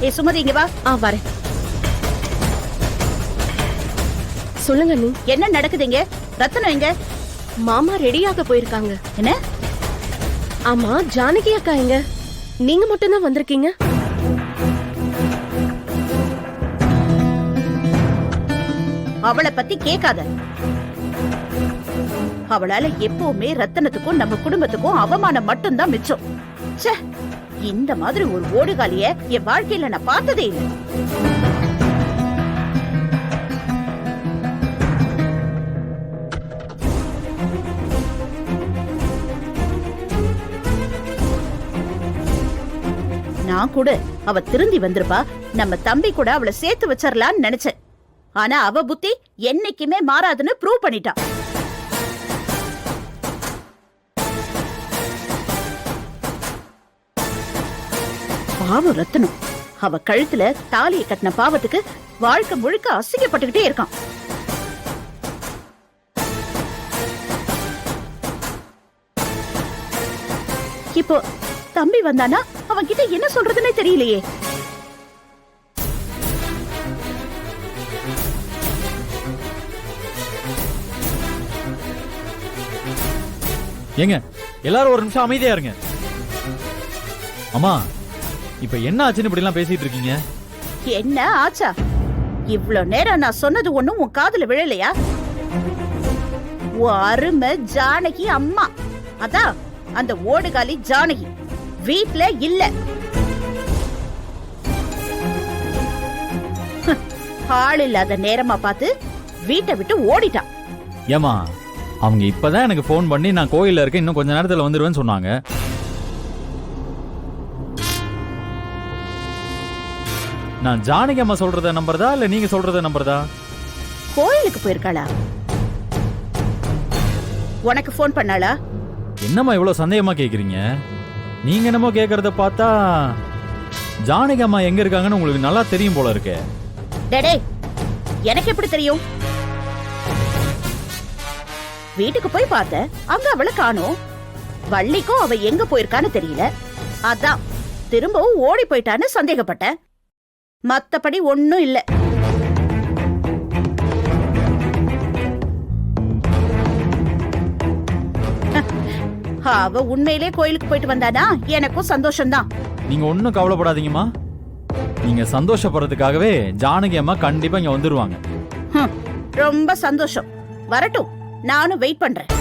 ஏ சுமதி இங்க வா. வரேன். சொல்லுங்க நீ. என்ன நடக்குதுங்க? ரத்தனம் எங்க? மாமா ரெடியாக போயிருக்காங்க. என்ன? ஆமா, ஜானகி அக்கா எங்க? நீங்க மட்டும் தான் வந்திருக்கீங்க. அவளை பத்தி கேட்காத. அவளால எப்பவுமே ரத்தனத்துக்கும் நம்ம குடும்பத்துக்கும் அவமானம் மட்டும்தான் மிச்சம். ச்சே, இந்த மாதிரி ஒரு ஓடுகாலிய என் வாழ்க்கையில நான் பார்த்ததே இல்லை. நான் கூட அவ திருந்தி வந்திருப்பா, நம்ம தம்பி கூட அவளை சேர்த்து வச்சிடலான்னு நினைச்சேன். ஆனா அவ புத்தி என்னைக்குமே மாறாதுன்னு ப்ரூவ் பண்ணிட்டா. பாவம் ரத்தனம், அவ கழுத்துல தாலியை கட்டின பாவத்துக்கு வாழ்க்கை முழுக்க அசிங்கப்பட்டுக்கிட்டே இருக்கான். இப்போ தம்பி வந்தானா அவன் கிட்ட என்ன சொல்றதுன்னே தெரியலையே. ஏங்க எல்லாரும் ஒரு நிமிஷம் அமைதியா இருங்க. அம்மா, இப்ப என்ன ஆச்சுன்னு இப்படி எல்லாம் பேசிட்டு இருக்கீங்க? என்ன ஆச்சா? இவ்ளோ நேரம் நான் சொன்னது ஒண்ணும் உன் காதுல விழலையா? உன் அருமை ஜானகி அம்மா, அதான் அந்த ஓடுகாலி ஜானகி வீட்ல இல்ல. ஆள் இல்லாத நேரமா பார்த்து வீட்டை விட்டு ஓடிட்டான். ஏமா, அவங்க இப்பதான் எனக்கு போன் பண்ணி நான் கோயில்ல இருக்கேன், இன்னும் கொஞ்ச நேரத்துல வந்துருவேன்னு சொன்னாங்க. நான் ஜானகி அம்மா சொல்றத நம்புறதா இல்ல நீங்க சொல்றத நம்புறதா? கோயிலுக்கு போயிருக்காளா? உனக்கு போன் பண்ணாளா? என்னம்மா இவ்வளவு சந்தேகமா கேக்குறீங்க? நீங்க என்னமோ கேக்குறத பார்த்தா ஜானகி அம்மா எங்க இருக்காங்கன்னு உங்களுக்கு நல்லா தெரியும் போல இருக்கே. டேடே, எனக்கு எப்படி தெரியும்? வீட்டுக்கு போய் பார்த்த, அங்க அவளை காணோம். வள்ளிக்கும் அவ எங்க போயிருக்கான்னு தெரியல. அதான் திரும்பவும் ஓடி போயிட்டான்னு சந்தேகப்பட்டேன். மத்தபடி ஒண்ணும் இல்ல. அவ உண்மையிலே கோயிலுக்கு போயிட்டு வந்தானா எனக்கும் சந்தோஷம்தான். நீங்க ஒன்னும் கவலைப்படாதீங்கம்மா. நீங்க சந்தோஷப்படுறதுக்காகவே ஜானகி அம்மா கண்டிப்பா இங்க வந்துருவாங்க. ரொம்ப சந்தோஷம். வரட்டும், நானும் வெயிட் பண்றேன்.